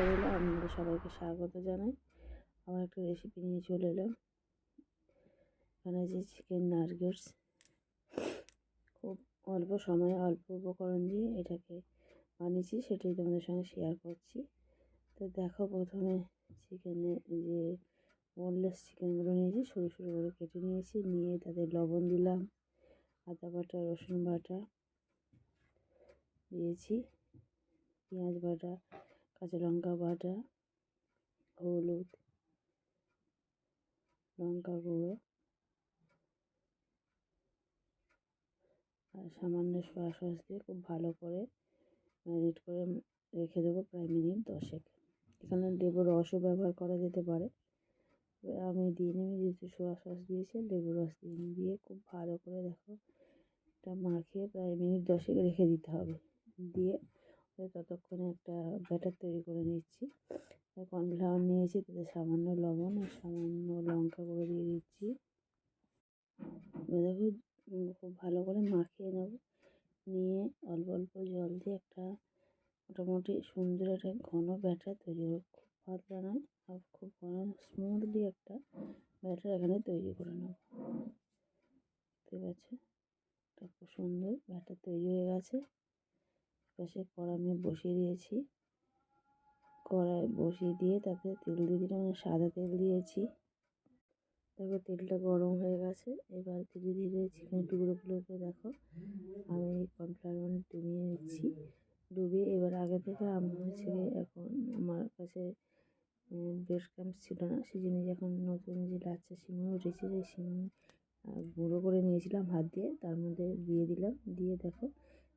নমস্কার রইল, আপনাদের সবাইকে স্বাগত জানাই। আমার একটা রেসিপি নিয়ে চলে এলাম। এখানে যে চিকেন নাগেটস, খুব অল্প সময়ে অল্প উপকরণ দিয়ে এটাকে বানিয়েছি, সেটাই তোমাদের সঙ্গে শেয়ার করছি। তো দেখো, প্রথমে চিকেনে যে বোনলেস চিকেনগুলো নিয়েছি, সরু সরু করে কেটে নিয়েছি। নিয়ে তাতে লবণ দিলাম, আদা বাটা, রসুন বাটা দিয়েছি, পেঁয়াজ বাটা, কাঁচা লঙ্কা বাটা, হলুদ, লঙ্কা গুঁড়ো আর সামান্য সয়া সস দিয়ে খুব ভালো করে ম্যারিনেট করে রেখে দেবো প্রায় মিনিট 10। এখানে লেবুর রসও ব্যবহার করা যেতে পারে। আমি দিয়ে নিই, যেহেতু সয়া সস দিয়েছি, লেবুর রস দিয়ে খুব ভালো করে দেখো এটা মাখিয়ে প্রায় মিনিট 10 রেখে দিতে হবে। দিয়ে ততক্ষণে একটা ব্যাটার তৈরি করে নিচ্ছি। কর্নফ্লাওয়ার নিয়েছি, তাতে সামান্য লবণ আর সামান্য লঙ্কা গুঁড়ো দিয়ে দিচ্ছি। দেখো খুব ভালো করে মাখিয়ে নেব। নিয়ে অল্প অল্প জল দিয়ে একটা মোটামুটি সুন্দর একটা ঘন ব্যাটার তৈরি হবে। খুব পাতলা নয় আর খুব ঘন, স্মুথলি একটা ব্যাটার এখানে তৈরি করে নেব। ঠিক আছে, একটা খুব সুন্দর ব্যাটার তৈরি হয়ে গেছে। পাশে কড়াই আমি বসিয়ে দিয়েছি। কড়াই বসিয়ে দিয়ে তাতে তেল দিয়ে দিলাম, সাদা তেল দিয়েছি। তারপর তেলটা গরম হয়ে গেছে। এবার ধীরে ধীরে চিকেন টুকরোগুলোকে দেখো আমি কর্নফ্লাওয়ার ডুবিয়ে নিচ্ছি। ডুবিয়ে এবার আগে থেকে আমি এখন আমার কাছে ব্রেড ক্রাম্বস ছিল না, সেই জন্য এখন নতুন যে লাচ্ছা সিমে উঠেছে, সেই সিম গুঁড়ো করে নিয়েছিলাম হাত দিয়ে, তার মধ্যে দিয়ে দিলাম। দিয়ে দেখো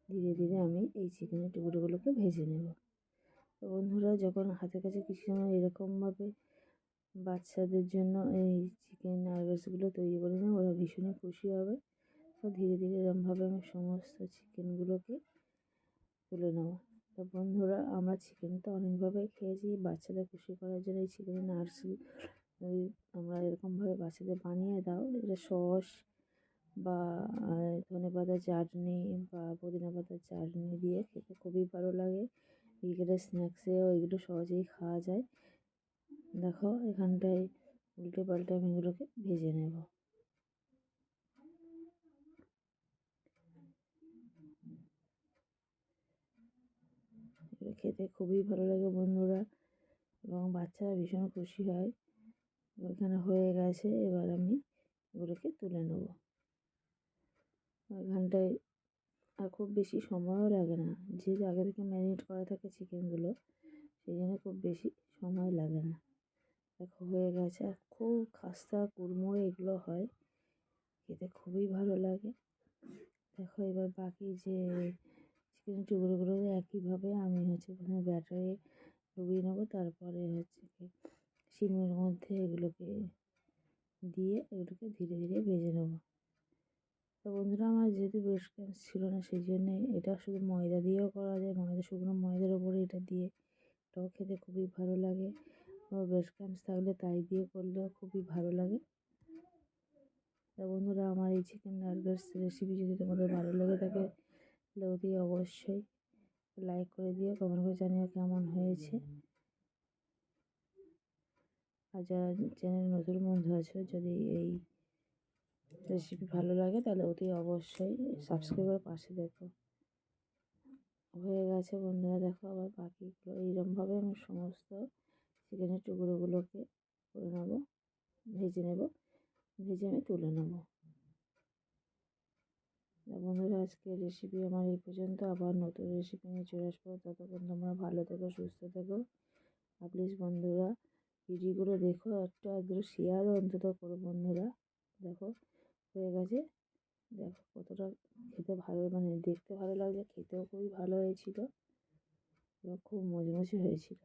ধীরে ধীরে আমি এই চিকেনের টুকরোগুলোকে ভেজে নেব। তো বন্ধুরা, যখন হাতের কাছে কিছু সময় এরকমভাবে বাচ্চাদের জন্য এই চিকেন নাগেটসগুলো তৈরি করে নেব, ওরা ভীষণই খুশি হবে। তো ধীরে ধীরে এরকমভাবে আমি সমস্ত চিকেনগুলোকে তুলে নেব। তো বন্ধুরা, আমরা চিকেন তো অনেকভাবে খেয়েছি। বাচ্চাদের খুশি করার জন্য এই চিকেনের নাগেটস আমরা এরকমভাবে বাচ্চাদের বানিয়ে দাও। এটা সস বা ধনেপাতার চাটনি বা পুদিনা পাতার চাটনি দিয়ে খেতে খুবই ভালো লাগে। বিকেলের স্ন্যাক্সেও এগুলো সহজেই খাওয়া যায়। দেখো এখানটায় উল্টে পাল্টে আমি এগুলোকে ভেজে নেব। এগুলো খেতে খুবই ভালো লাগে বন্ধুরা, এবং বাচ্চারা ভীষণ খুশি হয়। এখানে হয়ে গেছে, এবার আমি এগুলোকে তুলে নেব। এখানটায় আর খুব বেশি সময়ও লাগে না, যেহেতু আগে থেকে ম্যারিনেট করা থাকে চিকেনগুলো, সেই জন্য খুব বেশি সময় লাগে না। দেখো হয়ে গেছে, আর খুব খাস্তা কুড়মুড়ে এগুলো হয়, খেতে খুবই ভালো লাগে। দেখো এবার বাকি যে চিকেনের টুকরোগুলো একইভাবে আমি প্রথমে ব্যাটারে ডুবিয়ে নেবো, তারপরে সিমের মধ্যে এগুলোকে দিয়ে এগুলোকে ধীরে ধীরে ভেজে নেবো। তো বন্ধুরা, আমার যেহেতু ব্রেড ক্রাম্বস ছিল না, সেই জন্যে এটা শুধু ময়দা দিয়েও করা যায়। শুকনো ময়দার ওপরে এটা দিয়ে এটাও খেতে খুবই ভালো লাগে। বা ব্রেড ক্রাম্বস থাকলে তাই দিয়ে করলেও খুবই ভালো লাগে। তা বন্ধুরা, আমার এই চিকেন নাগেটস রেসিপি যদি তোমাদের ভালো লেগে থাকে, তাহলে অতি অবশ্যই লাইক করে দিও, কমেন্ট করে জানিও কেমন হয়েছে। আর যারা চ্যানেল নতুন বন্ধু আছো, যদি এই রেসিপি ভালো লাগে তাহলে অতি অবশ্যই সাবস্ক্রাইব করে পাশে দেখো। হয়ে গেছে বন্ধুরা, দেখো আবার বাকিগুলো এইরকমভাবে আমি সমস্ত চিকেনের টুকরোগুলোকে করে নেবো, ভেজে নেব। ভেজে আমি তুলে নেব। বন্ধুরা, আজকের রেসিপি আমার এই পর্যন্ত। আবার নতুন রেসিপি নিয়ে চলে আসবো। ততক্ষণ তোমরা ভালো থেকো, সুস্থ থেকো। আর প্লিজ বন্ধুরা, ভিডিওগুলো দেখো, একটু আধটু শেয়ারও অন্তত করো বন্ধুরা। দেখো হয়ে গেছে, দেখো কতটা খেতে ভালো, দেখতে ভালো লাগছে, খেতেও খুবই ভালো হয়েছিল এবং খুব মচমচে হয়েছিল।